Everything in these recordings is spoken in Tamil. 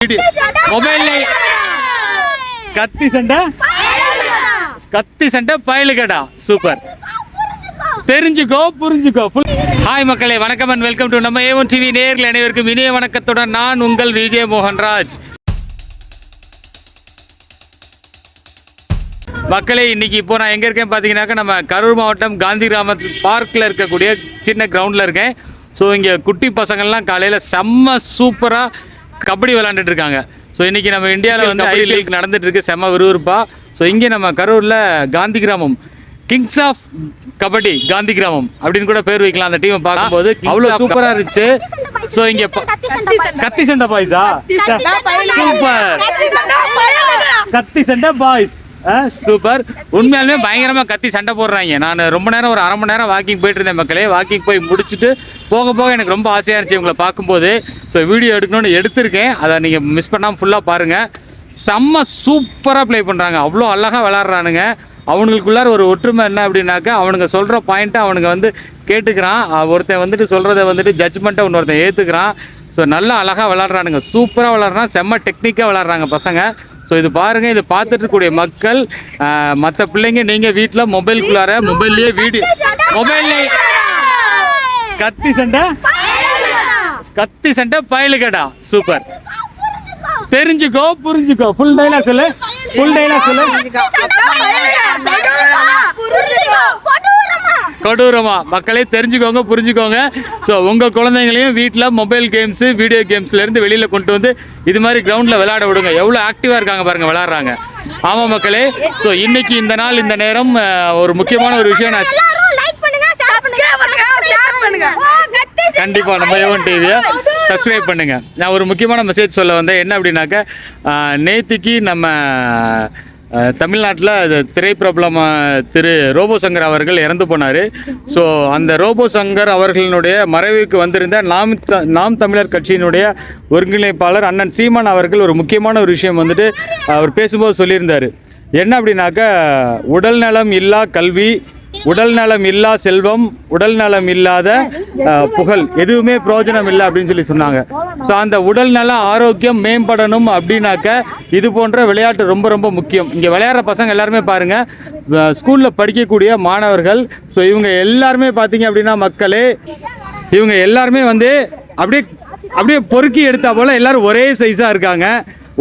மொபைல்ல கத்தி சண்டை பயலுகடா. சூப்பர், தெரிஞ்சுக்கோ புரிஞ்சுக்கோ. ஹாய் மக்களே, வணக்கம் அண்ட் வெல்கம் டு நம்ம A1 TV. நேயர்கள் அனைவருக்கும் இனிய வணக்கத்துடன் நான் உங்கள் விஜய் மோகன்ராஜ். மக்களே, இன்னைக்கு இப்போ நான் எங்கே இருக்கேன் பார்த்தீங்கன்னாக்கா, நம்ம கரூர் மாவட்டம் காந்தி கிராமத்து பார்க்கில் இருக்கக்கூடிய சின்ன கிரவுண்டில் இருக்கேன். ஸோ இங்கே குட்டி பசங்கள்லாம் காலையில் செம்ம சூப்பராக கபடி விளாண்டுட்டு இருக்காங்க. ஸோ இன்றைக்கி நம்ம இந்தியாவில் வந்து ஐபிஎல் லீக் நடந்துட்டு இருக்கு, செம்ம விறுவிறுப்பாக. ஸோ இங்கே நம்ம கரூரில் காந்தி கிராமம் கிங்ஸ் ஆஃப் கபடி காந்தி கிராமம் அப்படின்னு கூட பேர் வைக்கலாம். அந்த டீமை பார்க்கும்போது அவ்வளோ சூப்பராக இருந்துச்சு. ஸோ இங்கே கத்தி சண்டை பாய்ஸா, சூப்பர், கத்தி சண்டை பாய்ஸ் சூப்பர். உண்மையாலுமே பயங்கரமாக கத்தி சண்டை போடுறாங்க. நான் ரொம்ப நேரம் ஒரு அரை மணி நேரம் வாக்கிங் போயிட்டு இருந்தேன் மக்களே. வாக்கிங் போய் முடிச்சுட்டு போக போக எனக்கு ரொம்ப ஆசையாக இருந்துச்சு இவங்களை பார்க்கும்போது. ஸோ வீடியோ எடுக்கணும்னு எடுத்திருக்கேன், அதை நீங்கள் மிஸ் பண்ணாமல் ஃபுல்லாக பாருங்கள். செம்ம சூப்பராக ப்ளே பண்ணுறாங்க, அவ்வளோ அழகாக விளாட்றானுங்க. அவனுக்குள்ளார ஒரு ஒற்றுமை என்ன அப்படின்னாக்கா, அவனுங்க சொல்கிற பாயிண்ட்டை அவனுங்க வந்து கேட்டுக்கிறான். ஒருத்தன் வந்துட்டு சொல்கிறத வந்துட்டு ஜட்ஜ்மெண்ட்டை ஒருத்தன் ஏற்றுக்கிறான். ஸோ நல்லா அழகாக விளாட்றானுங்க, சூப்பராக விளாட்றான், செம்ம டெக்னிக்காக விளாட்றாங்க பசங்க. ஸோ இது பாருங்கள், இது பார்த்துட்டு இருக்கக்கூடிய மக்கள், மற்ற பிள்ளைங்க, நீங்கள் வீட்டில் மொபைலுக்குள்ளார மொபைல்லையே வீடியோ, மொபைல்லே கத்தி சண்டை பயலுகடா. சூப்பர், தெரிஞ்சுக்கோ புரிஞ்சுக்கோ. ஃபுல் டைலாக் சொல்லு, ஃபுல் டைலாக் சொல்லு. கொடூரமா மக்களே, தெரிஞ்சுக்கோங்க புரிஞ்சுக்கோங்க. ஸோ உங்கள் குழந்தைங்களையும் வீட்டில் மொபைல் கேம்ஸு வீடியோ கேம்ஸ்லேருந்து வெளியில் கொண்டு வந்து இது மாதிரி கிரவுண்டில் விளையாட விடுங்க. எவ்வளோ ஆக்டிவாக இருக்காங்க பாருங்கள், விளையாடுறாங்க. ஆமாம் மக்களே, ஸோ இன்னைக்கு இந்த நாள் இந்த நேரம் ஒரு முக்கியமான ஒரு விஷயம் நான் கண்டிப்பாக நம்ம A1 டிவியை சப்ஸ்கிரைப் பண்ணுங்க. நான் ஒரு முக்கியமான மெசேஜ் சொல்ல வந்தேன். என்ன அப்படின்னாக்கா, நேத்திக்கு நம்ம தமிழ்நாட்டில் திரைப்பிரபலம் திரு ரோபோ சங்கர் அவர்கள் இறந்து போனார். ஸோ அந்த ரோபோ சங்கர் அவர்களினுடைய மறைவுக்கு வந்திருந்த நாம் தமிழர் கட்சியினுடைய ஒருங்கிணைப்பாளர் அண்ணன் சீமான் அவர்கள் ஒரு முக்கியமான ஒரு விஷயம் வந்துட்டு அவர் பேசும்போது சொல்லியிருந்தார். என்ன அப்படின்னாக்கா, உடல் நலம் இல்லா கல்வி, உடல் நலம் இல்லா செல்வம், உடல் நலம் இல்லாத புகழ் எதுவுமே பிரயோஜனம் இல்லை அப்படின்னு சொல்லி சொன்னாங்க. ஸோ அந்த உடல் நல ஆரோக்கியம் மேம்படணும் அப்படின்னாக்க இது போன்ற விளையாட்டு ரொம்ப ரொம்ப முக்கியம். இங்கே விளையாடுற பசங்க எல்லாருமே பாருங்கள், ஸ்கூலில் படிக்கக்கூடிய மாணவர்கள். ஸோ இவங்க எல்லாருமே பார்த்தீங்க அப்படின்னா மக்களே, இவங்க எல்லாருமே வந்து அப்படியே பொறுக்கி எடுத்தா போல் எல்லோரும் ஒரே சைஸாக இருக்காங்க,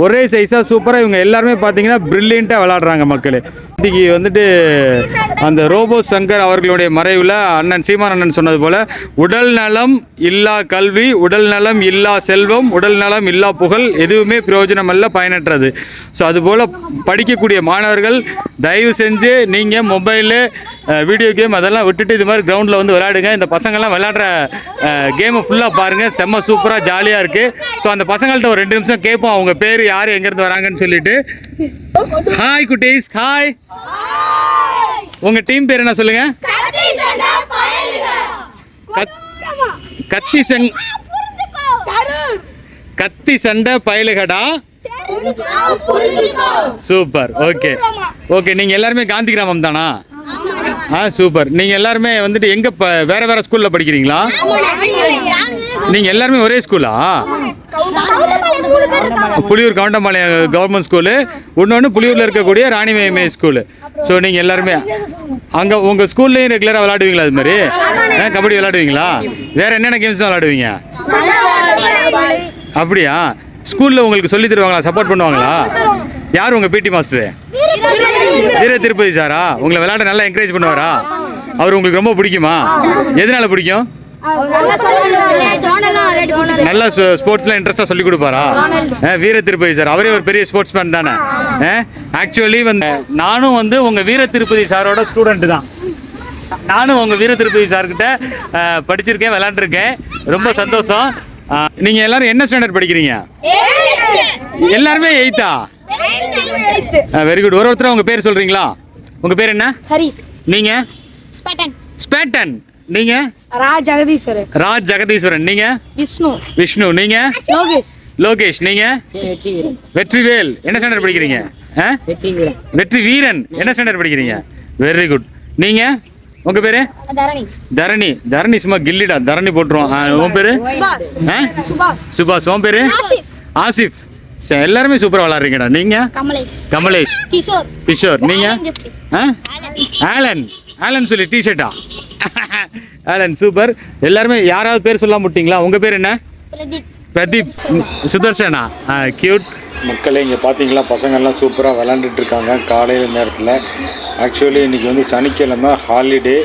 ஒரே சைஸாக சூப்பராக. இவங்க எல்லாருமே பார்த்தீங்கன்னா பிரில்லியண்ட்டாக விளாட்றாங்க மக்களே. இன்றைக்கி வந்துட்டு அந்த ரோபோ சங்கர் அவர்களுடைய மறைவில் அண்ணன் சீமான் அண்ணன் சொன்னது போல், உடல் நலம் இல்லா கல்வி, உடல் நலம் இல்லா செல்வம், உடல் நலம் இல்லா புகழ் எதுவுமே பிரயோஜனம் அல்ல, பயனற்றது. ஸோ அதுபோல் படிக்கக்கூடிய மாணவர்கள் தயவு செஞ்சு நீங்கள் மொபைலு வீடியோ கேம் அதெல்லாம் விட்டுட்டு இது மாதிரி கிரவுண்டில் வந்து விளையாடுங்க. இந்த பசங்கள்லாம் விளையாடுற கேமை ஃபுல்லாக பாருங்கள், செம்ம சூப்பராக ஜாலியாக இருக்குது. ஸோ அந்த பசங்கள்கிட்ட ஒரு 2 நிமிஷம் கேட்போம், அவங்க பேர் யார் எங்கேருந்து வராங்கன்னு சொல்லிட்டு. ஹாய் குட்டீஸ், ஹாய். உங்க டீம் பேர் என்ன சொல்லுங்க? கத்தி சண்டை பயலுகடா. Super, okay okay. நீங்க எல்லாருமே காந்தி கிராமம் தானா? சூப்பர். நீங்க எல்லாருமே வந்துட்டு எங்க வேற வேற ஸ்கூல்ல படிக்கிறீங்களா? நீங்க எல்லாருமே ஒரே ஸ்கூலா? புலியூர் கவுண்டம்பாளையம் கவர்மெண்ட் ஸ்கூலு, இன்னொன்று புலியூரில் இருக்கக்கூடிய ராணிமேமே ஸ்கூலு. ஸோ நீங்கள் எல்லாருமே அங்கே உங்கள் ஸ்கூல்லையும் ரெகுலராக விளையாடுவீங்களா? அது மாதிரி கபடி விளையாடுவீங்களா? வேறு என்னென்ன கேம்ஸ் விளையாடுவீங்க? அப்படியா? ஸ்கூலில் உங்களுக்கு சொல்லி தருவாங்களா, சப்போர்ட் பண்ணுவாங்களா? யார் உங்கள் பிடி மாஸ்டரு? வீர திருப்பதி சாரா? உங்களை விளையாட நல்லா என்கரேஜ் பண்ணுவாரா? அவர் உங்களுக்கு ரொம்ப பிடிக்குமா? எதனால பிடிக்கும்? நல்லா ஸ்போர்ட்ஸ்ல இன்ட்ரெஸ்டா சொல்லி கொடுப்பாரா? வீர திருப்பதி சார் அவரே ஒரு பெரிய ஸ்போர்ட்ஸ் மேன் தானே. ஆக்சுவலி வந்து நானும் வந்து உங்க வீர திருப்பதி சாரோட ஸ்டூடெண்ட் தான். நானும் உங்க வீர திருப்பதி சார்கிட்ட படிச்சிருக்கேன், விளையாண்டுருக்கேன். ரொம்ப சந்தோஷம். நீங்க எல்லாரும் என்ன ஸ்டாண்டர்ட் படிக்கிறீங்க? எல்லாருமே 8ஆ? Very good. ஒருத்தர் உங்க பேர் சொல்றீங்களா? உங்க பேர் என்ன? ஹரிஸ். நீங்க? ஸ்பேட்டன். நீங்க? ராஜ் ஜெகதீஸ்வரன். நீங்க? விஷ்ணு. நீங்க? லோகேஷ். நீங்க? வெற்றிவேல். என்ன ஸ்டாண்டர்ட் படிக்கிறீங்க? வெற்றி வீரன். என்ன ஸ்டாண்டர்ட் படிக்கிறீங்க? Very good. நீங்க? உங்க பேரு? தரணி. தரணி சும்மா கில்லிடா, தரணி போட்டுருவோம். உன் பேரு? சுபாஷ். உன் பேரு? ஆசிஃப். எல்லாருமே சூப்பராக விளாட்றீங்கடா. நீங்கள்? கமலேஷ். கிஷோர். நீங்கள்? ஆலன். ஆலன் சொல்லி டிஷர்ட்டா? Alan super. எல்லாருமே யாராவது பேர் சொல்ல மாட்டீங்களா? உங்கள் பேர் என்ன? பிரதீப். சுதர்ஷனா? கியூட். மக்களே இங்கே பார்த்தீங்களா, பசங்கள்லாம் சூப்பராக விளாண்டுட்டு இருக்காங்க காலையில் நேரத்தில். ஆக்சுவலி இன்றைக்கி வந்து சனிக்கிழமை ஹாலிடே.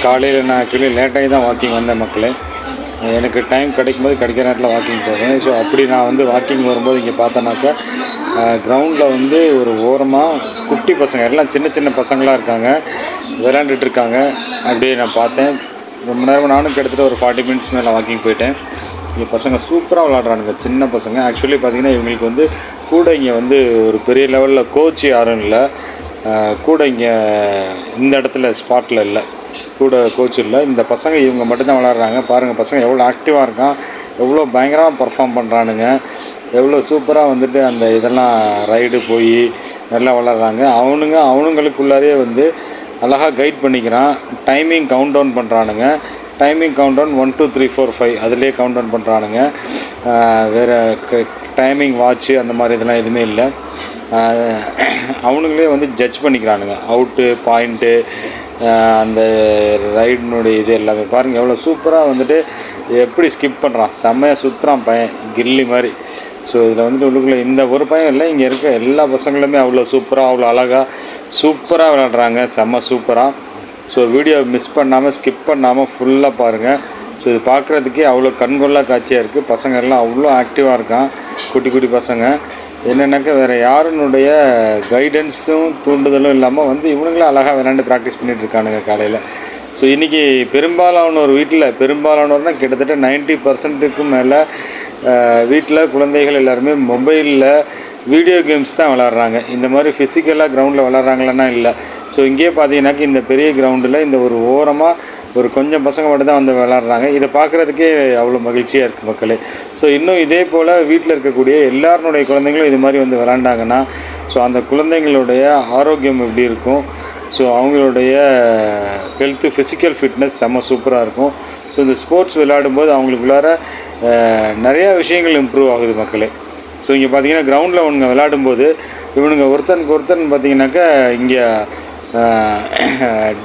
காலையில் நான் ஆக்சுவலி லேட்டாகி தான் வாக்கிங் வந்தேன் மக்களே. எனக்கு டைம் கிடைக்கும்போது கிடைக்கிற நேரத்தில் வாக்கிங் போவேன். ஸோ அப்படி நான் வந்து வாக்கிங் வரும்போது இங்கே பார்த்தோன்னாக்கா கிரவுண்டில் வந்து ஒரு ஓரமாக குட்டி பசங்க எல்லாம் சின்ன சின்ன பசங்களாக இருக்காங்க, விளாண்டுட்ருக்காங்க. அப்படியே நான் பார்த்தேன். ரொம்ப நேரம் நானும் கிட்டத்தட்ட ஒரு 40 மினிட்ஸ் மேலே வாக்கிங் போயிட்டேன். இங்கே பசங்க சூப்பராக விளாட்றானுங்க, சின்ன பசங்க. ஆக்சுவலி பார்த்திங்கன்னா இவங்களுக்கு வந்து கூட இங்கே வந்து ஒரு பெரிய லெவலில் கோச் யாரும் இல்லை, கூட இங்கே இந்த இடத்துல ஸ்பாட்டில் இல்லை, கூட கோச் இல்லை. இந்த பசங்க இவங்க மட்டும்தான் விளாட்றாங்க. பாருங்கள் பசங்க எவ்வளோ ஆக்டிவாக இருக்கான், எவ்வளோ பயங்கரமாக பர்ஃபார்ம் பண்ணுறானுங்க, எவ்வளோ சூப்பராக வந்துட்டு அந்த இதெல்லாம் ரைடு போய் நல்லா விளாட்றாங்க. அவனுங்களுக்குள்ளாரே வந்து அழகாக கைட் பண்ணிக்கிறான். டைமிங் கவுண்ட் டவுன் பண்ணுறானுங்க. டைமிங் கவுண்ட் டவுன் 1 2 3 4 5 அதிலே கவுண்ட் டவுன் பண்ணுறானுங்க. வேறு டைமிங் வாட்ச்சு அந்த மாதிரி இதெல்லாம் எதுவுமே இல்லை. அவனுங்களே வந்து ஜட்ஜ் பண்ணிக்கிறானுங்க, அவுட்டு பாயிண்ட்டு அந்த ரைடினுடைய இது எல்லாமே. பாருங்கள் எவ்வளோ சூப்பராக வந்துட்டு எப்படி ஸ்கிப் பண்ணுறான், செம்மையாக சுற்றுறான் பையன், கில்லி மாதிரி. ஸோ இதில் வந்துட்டு உள்ளுக்குள்ளே இந்த ஒரு பையன் இல்லை, இங்கே இருக்க எல்லா பசங்களுமே அவ்வளோ சூப்பராக அவ்வளோ அழகாக சூப்பராக விளாட்றாங்க, செம்ம சூப்பராக. ஸோ வீடியோ மிஸ் பண்ணாமல் ஸ்கிப் பண்ணாமல் ஃபுல்லாக பாருங்கள். ஸோ இது பார்க்குறதுக்கே அவ்வளோ கண்கொள்ளா காட்சியாக இருக்குது. பசங்க எல்லாம் அவ்வளோ ஆக்டிவாக இருக்கான், குட்டி குட்டி பசங்க. என்னென்னாக்கா வேறு யாருனுடைய கைடன்ஸும் தூண்டுதலும் இல்லாமல் வந்து இவனுங்களும் அழகாக விளாண்டு ப்ராக்டிஸ் பண்ணிகிட்ருக்கானுங்க காலையில். ஸோ இன்றைக்கி பெரும்பாலானோர் வீட்டில், பெரும்பாலானோர்னால் கிட்டத்தட்ட 90% மேலே வீட்டில் குழந்தைகள் எல்லாருமே மொபைலில் வீடியோ கேம்ஸ் தான் விளாட்றாங்க. இந்த மாதிரி ஃபிசிக்கலாக கிரவுண்டில் விளாட்றாங்களன்னா இல்லை. ஸோ இங்கேயே பார்த்தீங்கன்னாக்கா இந்த பெரிய கிரவுண்டில் இந்த ஒரு ஓரமாக ஒரு கொஞ்சம் பசங்க மட்டும் தான் வந்து விளாட்றாங்க. இதை பார்க்குறதுக்கே அவ்வளோ மகிழ்ச்சியாக இருக்குது மக்களே. ஸோ இன்னும் இதே போல் வீட்டில் இருக்கக்கூடிய எல்லாருடைய குழந்தைங்களும் இது மாதிரி வந்து விளாண்டாங்கன்னா ஸோ அந்த குழந்தைங்களுடைய ஆரோக்கியம் எப்படி இருக்கும், ஸோ அவங்களுடைய ஹெல்த்து ஃபிசிக்கல் ஃபிட்னஸ் செம்ம சூப்பராக இருக்கும். ஸோ இந்த ஸ்போர்ட்ஸ் விளையாடும்போது அவங்களுக்குள்ளார நிறையா விஷயங்கள் இம்ப்ரூவ் ஆகுது மக்களே. ஸோ இங்கே பார்த்தீங்கன்னா கிரவுண்டில் அவனுங்க விளையாடும்போது இவனுங்க ஒருத்தனுக்கு ஒருத்தன் பார்த்தீங்கன்னாக்கா இங்கே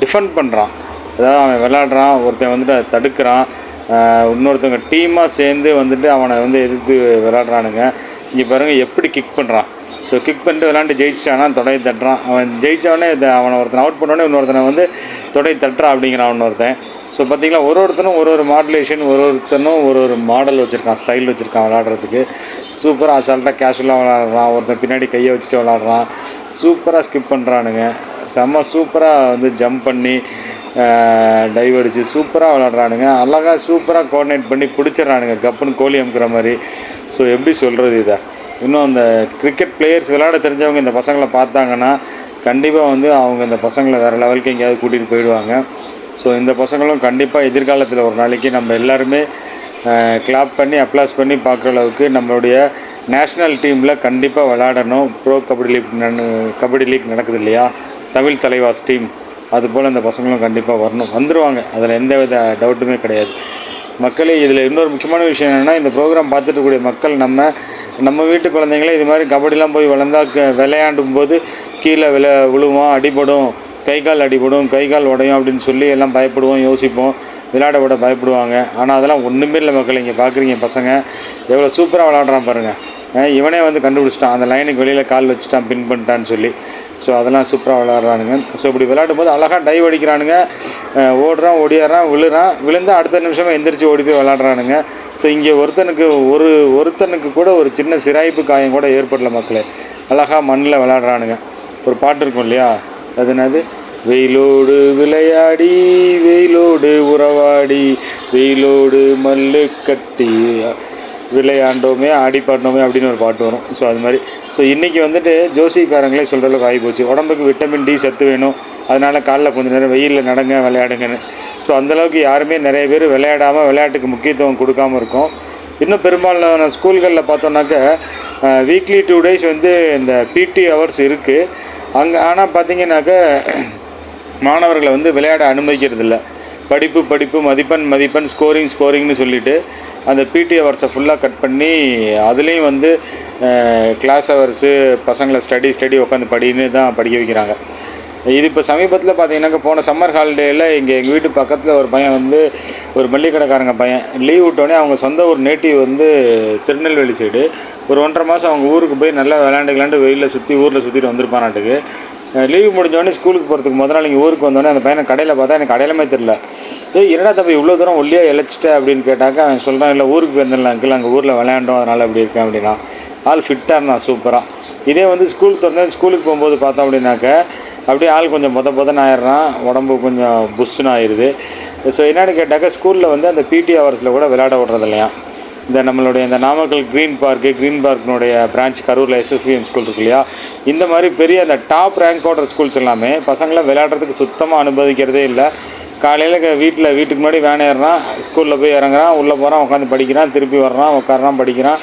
டிஃபெண்ட் பண்ணுறான். அதாவது அவன் விளாட்றான், ஒருத்தன் வந்துட்டு அதை தடுக்கிறான், இன்னொருத்தவங்க டீமாக சேர்ந்து வந்துட்டு அவனை வந்து எதிர்த்து விளாட்றானுங்க. இங்கே பாருங்கள் எப்படி கிக் பண்ணுறான். ஸோ கிக் பண்ணிட்டு விளாண்டு ஜெயிச்சிட்டானா தொடையை தட்டுறான். அவன் ஜெயித்தவனே அவனை ஒருத்தனை அவுட் பண்ணோடனே இன்னொருத்தனை வந்து தொடையை தட்டுறான் அப்படிங்கிறான் இன்னொருத்தன். ஸோ பார்த்திங்களா ஒருத்தனும் ஒரு மாடுலேஷன், ஒருத்தனும் ஒரு மாடல் வச்சுருக்கான், ஸ்டைல் வச்சுருக்கான் விளாட்றதுக்கு. சூப்பராக அசால்ட்டாக கேஷுவலாக விளாட்றான், ஒருத்தன் பின்னாடி கையை வச்சுட்டு விளாட்றான், சூப்பராக ஸ்கிப் பண்ணுறானுங்க, செம்ம சூப்பராக வந்து ஜம்ப் பண்ணி டைவ் அடித்து சூப்பராக விளாட்றானுங்க. அழகாக சூப்பராக கோஆர்டினேட் பண்ணி பிடிச்சிட்றானுங்க, கப்புன்னு கோழி அமுக்கிற மாதிரி. ஸோ எப்படி சொல்கிறது இதை, இன்னும் அந்த கிரிக்கெட் பிளேயர்ஸ் விளையாட தெரிஞ்சவங்க இந்த பசங்களை பார்த்தாங்கன்னா கண்டிப்பாக வந்து அவங்க இந்த பசங்களை வேறு லெவலுக்கு எங்கேயாவது கூட்டிகிட்டு போயிடுவாங்க. ஸோ இந்த பசங்களும் கண்டிப்பாக எதிர்காலத்தில் ஒரு நாளைக்கு நம்ம எல்லாருமே கிளாப் பண்ணி அப்ளாஸ் பண்ணி பார்க்குற அளவுக்கு நம்மளுடைய நேஷ்னல் டீமில் கண்டிப்பாக விளையாடணும். ப்ரோ கபடி லீக் நடக்குது இல்லையா, தமிழ் தலைவாஸ் டீம், அதுபோல் இந்த பசங்களும் கண்டிப்பாக வந்துடுவாங்க, அதில் எந்த வித டவுட்டுமே கிடையாது மக்களே. இதில் இன்னொரு முக்கியமான விஷயம் என்னென்னா, இந்த ப்ரோக்ராம் பார்த்துட்டு இருக்கக்கூடிய மக்கள் நம்ம வீட்டு குழந்தைங்களே இது மாதிரி கபடிலாம் போய் விளையாண்டும் போது கீழே விழுவோம், அடிபடும், கை கால் அடிபடும், கை கால் உடையும் அப்படின்னு சொல்லி எல்லாம் பயப்படுவோம், யோசிப்போம், விளையாட விட பயப்படுவாங்க. ஆனால் அதெல்லாம் ஒன்றுமே இல்லை மக்கள். இங்கே பார்க்குறீங்க பசங்க எவ்வளோ சூப்பராக விளாட்றான் பாருங்கள். இவனே வந்து கண்டுபிடிச்சிட்டான், அந்த லைனுக்கு வெளியில் கால் வச்சுட்டான், பின் பண்ணிட்டான்னு சொல்லி. ஸோ அதெல்லாம் சூப்பராக விளாட்றானுங்க. ஸோ இப்படி விளையாடும் போது அழகாக டைவ் அடிக்கிறானுங்க, ஓடுறான், ஓடியாடுறான், விழுந்தால் அடுத்த நிமிஷமாக எந்திரிச்சு ஓடி போய் விளாட்றானுங்க. ஸோ இங்கே ஒருத்தனுக்கு கூட ஒரு சின்ன சிராய்ப்பு காயம் கூட ஏற்படல மக்களே. அழகாக மண்ணில் விளாட்றானுங்க. ஒரு பாட்டு இருக்கும் இல்லையா, அது என்னது, வெயிலோடு விளையாடி வெயிலோடு உறவாடி வெயிலோடு மல்லு கட்டி விளையாண்டோமே ஆடி பாடினோமே அப்படின்னு ஒரு பாட்டு வரும். ஸோ அது மாதிரி. ஸோ இன்றைக்கி வந்துட்டு ஜோசிக்காரங்களே சொல்கிற அளவுக்கு ஆகிப்போச்சு, உடம்புக்கு விட்டமின் டி சத்து வேணும், அதனால் காலைல கொஞ்சம் நேரம் வெயிலில் நடங்க விளையாடுங்கன்னு. ஸோ அந்தளவுக்கு யாருமே நிறைய பேர் விளையாடாமல் விளையாட்டுக்கு முக்கியத்துவம் கொடுக்காமல் இருக்கும். இன்னும் பெரும்பாலான ஸ்கூல்களில் பார்த்தோன்னாக்க வீக்லி 2 days வந்து இந்த பிடி ஹவர்ஸ் இருக்குது அங்கே. ஆனால் பார்த்திங்கனாக்கா மாணவர்களை வந்து விளையாட அனுமதிக்கிறதில்ல. படிப்பு மதிப்பெண் ஸ்கோரிங்னு சொல்லிவிட்டு அந்த பிடி ஹவர்ஸை ஃபுல்லாக கட் பண்ணி அதுலேயும் வந்து கிளாஸ் ஹவர்ஸு பசங்களை ஸ்டடி உட்காந்து படின்னு தான் படிக்க வைக்கிறாங்க. இது இப்போ சமீபத்தில் பார்த்தீங்கன்னாக்கா போன சம்மர் ஹாலிடேயில் எங்கள் வீட்டு பக்கத்தில் ஒரு பையன் வந்து ஒரு மளிகை கடைக்காரங்க பையன் லீவ் விட்டோடனே அவங்க சொந்த ஒரு நேட்டிவ் வந்து திருநெல்வேலி சைடு ஒரு 1.5 மாதம் அவங்க ஊருக்கு போய் நல்லா விளாண்டு வெயிலில் ஊரில் சுற்றிட்டு வந்திருப்பானாட்டுக்கு. லீவு முடிஞ்சோடனே ஸ்கூலுக்கு போகிறதுக்கு முதல் நாள் இங்கே ஊருக்கு வந்தோடனே அந்த பையனை கடையில் பார்த்தா எனக்கு அடையாளமே தெரில. என்னடா தம்பி இவ்வளோ தூரம் ஒல்லியாக இழைச்சிட்டேன் அப்படின்னு கேட்டாக்கா அவன் சொல்கிறான், இல்லை ஊருக்கு போயிருந்தேன் அங்கிள், அங்கே ஊரில் விளையாண்டோம் அதனால் அப்படி இருக்கேன் அப்படின்னா. ஆள் ஃபிட்டாக இருந்தான் சூப்பராக. இதே வந்து ஸ்கூலுக்கு போகும்போது பார்த்தோம் அப்படின்னாக்க அப்படியே ஆள் கொஞ்சம் பொதன்னு ஆயிடுறான், உடம்பு கொஞ்சம் புஷ்ஷுன்னு ஆயிடுது. ஸோ என்னென்னு கேட்டாக்கா ஸ்கூலில் வந்து அந்த பிடி ஹவர்ஸில் கூட விளையாட விட்றது இல்லையா. இந்த நம்மளுடைய இந்த நாமக்கல் க்ரீன் பார்க்கினுடைய பிரான்ச் கரூரில் எஸ்எஸ்விஎம் ஸ்கூல் இருக்கு இல்லையா, இந்த மாதிரி பெரிய அந்த டாப் ரேங்கோட ஸ்கூல்ஸ் எல்லாமே பசங்களை விளையாடுறதுக்கு சுத்தமாக அனுமதிக்கிறதே இல்லை. காலையில் வீட்டுக்கு முன்னாடி வேன் ஏறுறான், ஸ்கூலில் போய் இறங்குறான், உள்ளே போகிறான், உட்காந்து படிக்கிறான், திருப்பி வர்றான், உட்காரான், படிக்கிறான்.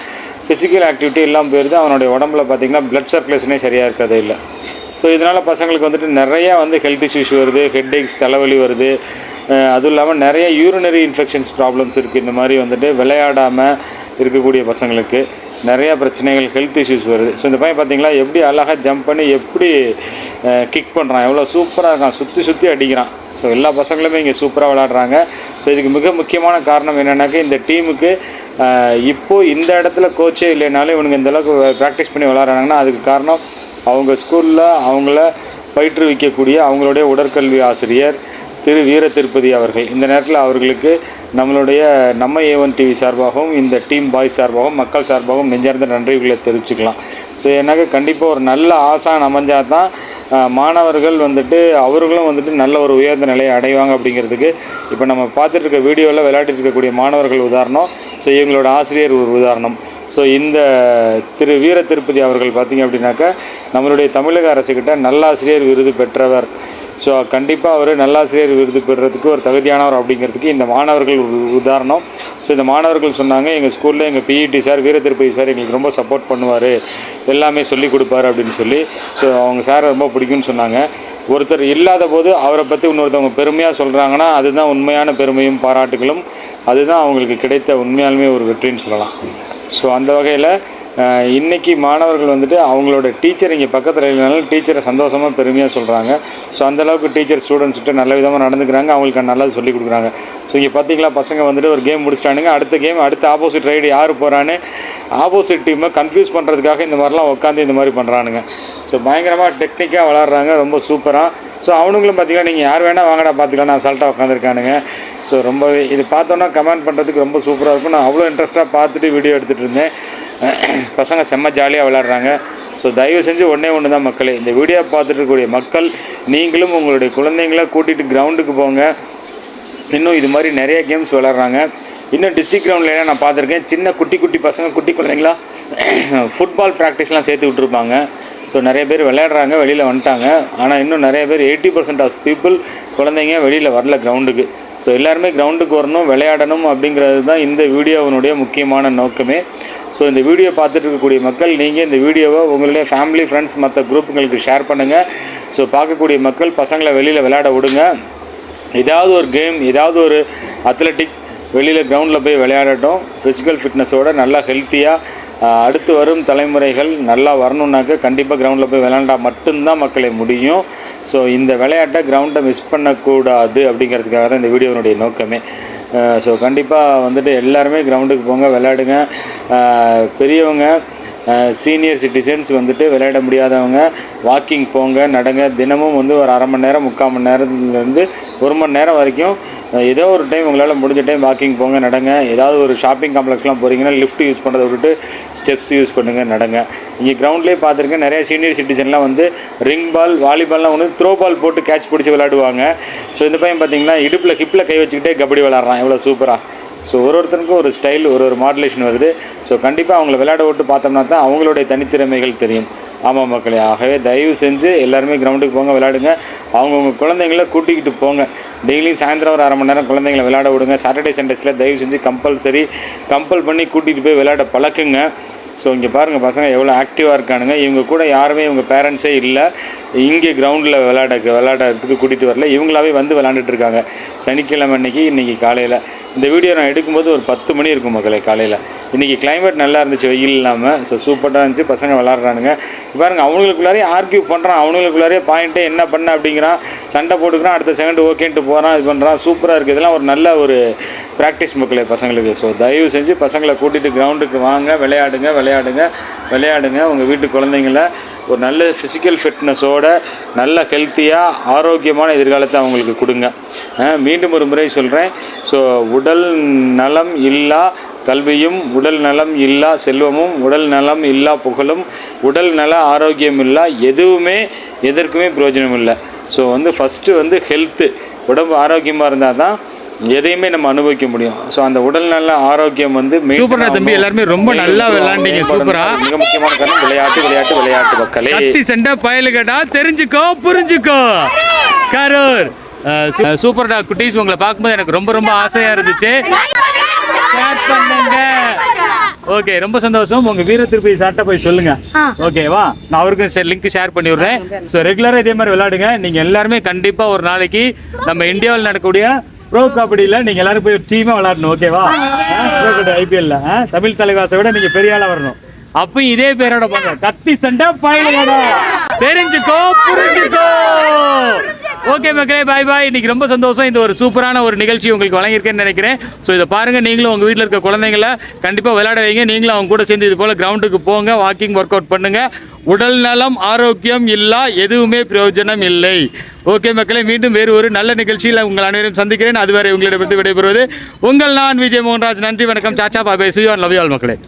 ஃபிசிக்கல் ஆக்டிவிட்டி எல்லாம் போயிடுது. அவனுடைய உடம்புல பார்த்திங்கன்னா ப்ளட் சர்க்குலேஷனே சரியாக இருக்கிறதே இல்லை. ஸோ இதனால் பசங்களுக்கு வந்துட்டு நிறையா வந்து ஹெல்த் இஷ்யூஸ் வருது, ஹெட்ஏக்ஸ், தலைவலி வருது. அதுவும் இல்லாமல் நிறைய யூரினரி இன்ஃபெக்ஷன்ஸ் ப்ராப்ளம்ஸ் இருக்குது. இந்த மாதிரி வந்துட்டு விளையாடாமல் இருக்கக்கூடிய பசங்களுக்கு நிறையா பிரச்சனைகள், ஹெல்த் இஷ்யூஸ் வருது. ஸோ இந்த பையன் பார்த்திங்களா எப்படி அழகாக ஜம்ப் பண்ணி எப்படி கிக் பண்ணுறான், எவ்வளோ சூப்பராக இருக்கான், சுற்றி அடிக்கிறான். ஸோ எல்லா பசங்களுமே இங்கே சூப்பராக விளையாடுறாங்க. ஸோ இதுக்கு மிக முக்கியமான காரணம் என்னென்னாக்கா இந்த டீமுக்கு இப்போது இந்த இடத்துல கோச்சே இல்லைனாலும் இவனுங்க இந்தளவுக்கு ப்ராக்டிஸ் பண்ணி விளையாடுறாங்கன்னா அதுக்கு காரணம் அவங்க ஸ்கூலில் அவங்கள பயிற்றுவிக்கக்கூடிய அவங்களுடைய உடற்கல்வி ஆசிரியர் திரு வீர திருப்பதி அவர்கள். இந்த நேரத்தில் அவர்களுக்கு நம்ம A1 TV சார்பாகவும் இந்த டீம் பாய்ஸ் சார்பாகவும் மக்கள் சார்பாகவும் நெஞ்சார்ந்த நன்றிகளை தெரிவிச்சுக்கலாம். ஸோ எனக்கு கண்டிப்பாக ஒரு நல்ல ஆசான் அமைஞ்சால் தான் மாணவர்கள் வந்துட்டு அவர்களும் வந்துட்டு நல்ல ஒரு உயர்ந்த நிலையை அடைவாங்க அப்படிங்கிறதுக்கு இப்போ நம்ம பார்த்துட்டு இருக்க வீடியோவில் விளையாடிட்டு இருக்கக்கூடிய மாணவர்கள் உதாரணம். ஸோ இவங்களோட ஆசிரியர் ஒரு உதாரணம். ஸோ இந்த திரு வீர திருப்பதி அவர்கள் பார்த்திங்க அப்படின்னாக்கா நம்மளுடைய தமிழக அரசுக்கிட்ட நல்லாசிரியர் விருது பெற்றவர். ஸோ கண்டிப்பாக அவர் நல்லாசிரியர் விருது பெறுறதுக்கு ஒரு தகுதியானவர் அப்படிங்கிறதுக்கு இந்த மாணவர்கள் ஒரு உதாரணம். ஸோ இந்த மாணவர்கள் சொன்னாங்க, எங்கள் ஸ்கூலில் எங்கள் பிஇடி சார் வீர திருப்பதி சார் எங்களுக்கு ரொம்ப சப்போர்ட் பண்ணுவார், எல்லாமே சொல்லி கொடுப்பாரு அப்படின்னு சொல்லி. ஸோ அவங்க சார் ரொம்ப பிடிக்கும்னு சொன்னாங்க. ஒருத்தர் இல்லாத போது அவரை பற்றி இன்னொருத்தவங்க பெருமையாக சொல்கிறாங்கன்னா அதுதான் உண்மையான பெருமையும் பாராட்டுகளும், அதுதான் அவங்களுக்கு கிடைத்த உண்மையாலுமே ஒரு வெற்றின்னு சொல்லலாம். ஸோ அந்த வகையில் இன்றைக்கி மாணவர்கள் வந்துட்டு அவங்களோட டீச்சர் இங்கே பக்கத்தில் இல்லைனாலும் டீச்சரை சந்தோஷமாக பெருமையாக சொல்கிறாங்க. ஸோ அந்தளவுக்கு டீச்சர் ஸ்டூடெண்ட்ஸ்கிட்ட நல்ல விதமாக நடந்துக்கிறாங்க, அவங்களுக்கு நல்லது சொல்லிக் கொடுக்குறாங்க. ஸோ இங்கே பார்த்திங்களா பசங்க வந்துட்டு ஒரு கேம் முடிச்சிட்டானுங்க, அடுத்த ஆப்போசிட் ரைடு யார் போகிறான்னு ஆப்போசிட் டீமை கன்ஃபியூஸ் பண்ணுறதுக்காக இந்த மாதிரிலாம் உட்காந்து இந்த மாதிரி பண்ணுறானுங்க. ஸோ பயங்கரமாக டெக்னிக்காக விளாட்றாங்க, ரொம்ப சூப்பராக. ஸோ அவனுங்களும் பார்த்திங்கன்னா நீங்கள் யார் வேணால் வாங்கடா பார்த்துக்கலாம், நான் அசால்ட்டாக உட்காந்துருக்கானுங்க. ஸோ ரொம்பவே இது பார்த்தோன்னா கமெண்ட் பண்ணுறதுக்கு ரொம்ப சூப்பராக இருக்கும். நான் அவ்வளோ இன்ட்ரெஸ்ட்டாக பார்த்துட்டு வீடியோ எடுத்துகிட்டு இருந்தேன். பசங்க செம்ம ஜாலியாக விளாட்றாங்க. ஸோ தயவு செஞ்சு ஒன்று தான் மக்களே, இந்த வீடியோ பார்த்துட்டு இருக்கக்கூடிய மக்கள் நீங்களும் உங்களுடைய குழந்தைங்கள கூட்டிகிட்டு கிரவுண்டுக்கு போங்க. இன்னும் இது மாதிரி நிறைய கேம்ஸ் விளாட்றாங்க. இன்னும் டிஸ்ட்ரிக்ட் கிரவுண்ட்லாம் நான் பார்த்துருக்கேன், சின்ன குட்டி பசங்க குட்டி குழந்தைங்களா ஃபுட்பால் ப்ராக்டிஸ்லாம் சேர்த்து விட்ருப்பாங்க. ஸோ நிறைய பேர் விளையாடுறாங்க, வெளியில் வந்துட்டாங்க. ஆனால் இன்னும் நிறைய பேர் 80% ஆஃப் பீப்புள் குழந்தைங்க வெளியில் வரல கிரவுண்டுக்கு. ஸோ எல்லாருமே கிரவுண்டுக்கு வரணும், விளையாடணும் அப்படிங்கிறது தான் இந்த வீடியோவினுடைய முக்கியமான நோக்கமே. ஸோ இந்த வீடியோ பார்த்துட்டு இருக்கக்கூடிய மக்கள் நீங்கள் இந்த வீடியோவை உங்களுடைய ஃபேமிலி ஃப்ரெண்ட்ஸ் மற்ற குரூப்புங்களுக்கு ஷேர் பண்ணுங்கள். ஸோ பார்க்கக்கூடிய மக்கள் பசங்களை வெளியில் விளையாட விடுங்க. ஏதாவது ஒரு கேம், ஏதாவது ஒரு அத்லெட்டிக் வெளியில் கிரவுண்டில் போய் விளையாடட்டும். ஃபிசிக்கல் ஃபிட்னஸோடு நல்லா ஹெல்த்தியாக அடுத்து வரும் தலைமுறைகள் நல்லா வரணுன்னாக்க கண்டிப்பாக கிரவுண்டில் போய் விளையாண்டா மட்டும்தான் மக்களை முடியும். ஸோ இந்த விளையாட்டை கிரவுண்டை மிஸ் பண்ணக்கூடாது அப்படிங்கிறதுக்காக தான் இந்த வீடியோனுடைய நோக்கமே. ஸோ கண்டிப்பாக வந்துட்டு எல்லாருமே கிரவுண்டுக்கு போங்க, விளையாடுங்க. பெரியவங்க சீனியர் சிட்டிசன்ஸ் வந்துட்டு விளையாட முடியாதவங்க வாக்கிங் போங்க, நடங்க. தினமும் வந்து ஒரு அரை மணி நேரம் 3/4 மணி நேரத்துலேருந்து 1 மணி நேரம் வரைக்கும் ஏதோ ஒரு டைம் உங்களால் முடிஞ்ச டைம் வாக்கிங் போங்க, நடங்க. ஏதாவது ஒரு ஷாப்பிங் காம்ப்ளெக்ஸ்லாம் போகிறீங்கன்னா லிஃப்ட் யூஸ் பண்ணுறதை விட்டுட்டு ஸ்டெப்ஸ் யூஸ் பண்ணுங்கள், நடங்க. இங்கே கிரவுண்ட்லேயே பார்த்துருக்கேன், நிறைய சீனியர் சிட்டிசன்லாம் வந்து ரிங் பால், வாலிபால்லாம் வந்து த்ரோ பால் போட்டு கேட்ச் பிடிச்சி விளையாடுவாங்க. ஸோ இந்த பையன் பார்த்திங்கன்னா ஹிப்பில் கை வச்சுக்கிட்டே கபடி விளாட்றான், எவ்வளோ சூப்பராக. ஸோ ஒருத்தருக்கும் ஒரு ஸ்டைல், ஒரு மாடுலேஷன் வருது. ஸோ கண்டிப்பாக அவங்கள விளையாட விட்டு பார்த்தோம்னா தான் அவங்களுடைய தனித்திறமைகள் தெரியும். ஆமாம் மக்களே, ஆகவே தயவு செஞ்சு எல்லாருமே கிரவுண்டுக்கு போங்க, விளையாடுங்க. அவங்கவுங்க குழந்தைங்கள கூட்டிக்கிட்டு போங்க. டெய்லியும் சாயந்தரம் ஒரு அரை மணி நேரம் குழந்தைங்களை விளையாட விடுங்க. சாட்டர்டே சண்டேஸில் தயவு செஞ்சு கம்பல் பண்ணி கூட்டிகிட்டு போய் விளையாட பழக்குங்க. ஸோ இங்கே பாருங்கள் பசங்க எவ்வளோ ஆக்டிவாக இருக்கானுங்க. இவங்க கூட யாருமே இவங்க பேரண்ட்ஸே இல்லை, இங்கே கிரவுண்டில் விளையாடுறதுக்கு கூட்டிகிட்டு வரல, இவங்களாவே வந்து விளாண்டுட்டு இருக்காங்க. சனிக்கிழமை இன்றைக்கி காலையில் இந்த வீடியோ நான் எடுக்கும்போது ஒரு 10 மணி இருக்கும் மக்களே காலையில். இன்றைக்கி கிளைமேட் நல்லா இருந்துச்சு, வெயில் இல்லாமல். ஸோ சூப்பராக இருந்துச்சு, பசங்க விளாட்றானுங்க. பாருங்கள் அவங்களுக்குள்ளாரே ஆர்கியூ பண்ணுறான், அவங்களுக்குள்ளாரே பாயிண்ட்டே என்ன பண்ண அப்படிங்கிறான், சண்டை போட்டுக்கிறான், அடுத்த செகண்ட் ஓகேன்ட்டு போகிறான், இது பண்ணுறான். சூப்பராக இருக்குது. இதெல்லாம் ஒரு நல்ல ஒரு ப்ராக்டிஸ் மக்களே பசங்களுக்கு. ஸோ தயவு செஞ்சு பசங்களை கூட்டிகிட்டு கிரவுண்டுக்கு வாங்க, விளையாடுங்க. உங்கள் வீட்டு குழந்தைங்கள ஒரு நல்ல ஃபிசிக்கல் ஃபிட்னஸோட நல்ல ஹெல்த்தியாக ஆரோக்கியமான எதிர்காலத்தை அவங்களுக்கு கொடுங்க. மீண்டும் ஒரு முறை சொல்கிறேன். ஸோ உடல் நலம் இல்லா கல்வியும், உடல் நலம் இல்லா செல்வமும், உடல் நலம் இல்லா புகழும், உடல் நல ஆரோக்கியம் இல்லா எதுவுமே எதற்குமே பிரயோஜனம் இல்லை. ஸோ ஃபஸ்ட்டு ஹெல்த்து, உடம்பு ஆரோக்கியமாக இருந்தால் தான் எதையுமே நம்ம அனுபவிக்க முடியும். ஸோ அந்த உடல் நல்ல ஆரோக்கியம் சூப்பரா தம்பி, எல்லாருமே ரொம்ப நல்லா விளையாண்டீங்க. சூப்பரா. மிக முக்கியமான காரணம் விளையாட்டு மக்களே. கத்தி சண்டை பயலுகடா, தெரிஞ்சுக்கோ புரிஞ்சுக்கோ. கரூர் சூப்பர்டா குட்டீஸ், உங்களை பார்க்கும்போது எனக்கு ரொம்ப ரொம்ப ஆசையா இருந்துச்சு. ஷேர் பண்ணுங்க. ஓகே, ரொம்ப சந்தோஷம். உங்க வீர திருப்பதி சார்ட்ட போய் சொல்லுங்க. ஓகேவா, நான் அவருக்கு லிங்க் ஷேர் பண்ணி விடுறேன். ஸோ ரெகுலரா இதே மாதிரி விளையாடுங்க. நீங்க எல்லாருமே கண்டிப்பா ஒரு நாளைக்கு நம்ம இந்தியாவில் நடக்கக்கூடிய ப்ரோ கபடியில் நீங்கள் எல்லாரும் போய் டீமாக விளையாடணும். ஓகேவா, ப்ரோ கபடி IPL தமிழ் தலைவாசை விட நீங்கள் பெரிய ஆளாக வரணும். அப்போ இதே பேரோட போங்க, கத்தி சண்டை பயலுகடா, தெரிஞ்சுக்கோ புரிஞ்சுக்கோ. ஓகே மக்களே, பாய் பாய். இன்னைக்கு ரொம்ப சந்தோஷம். இந்த ஒரு சூப்பரான ஒரு நிகழ்ச்சி உங்களுக்கு வழங்கியிருக்கேன்னு நினைக்கிறேன். ஸோ இதை பாருங்கள், நீங்களும் உங்கள் வீட்டில் இருக்க குழந்தைங்களை கண்டிப்பாக விளையாட வைங்க. நீங்களும் அவங்க கூட சேர்ந்து இது போல் கிரவுண்டுக்கு போங்க, வாக்கிங் ஒர்க் அவுட் பண்ணுங்கள். உடல் நலம் ஆரோக்கியம் இல்லா எதுவுமே பிரயோஜனம் இல்லை. ஓகே மக்களே, மீண்டும் வேறு ஒரு நல்ல நிகழ்ச்சியில் உங்கள் அனைவரையும் சந்திக்கிறேன். அதுவரை உங்களிடமிருந்து விடைபெறுவது உங்கள் நான் விஜய் மோகன்ராஜ். நன்றி, வணக்கம், சாச்சா, பாய், see you and love you all மக்களே.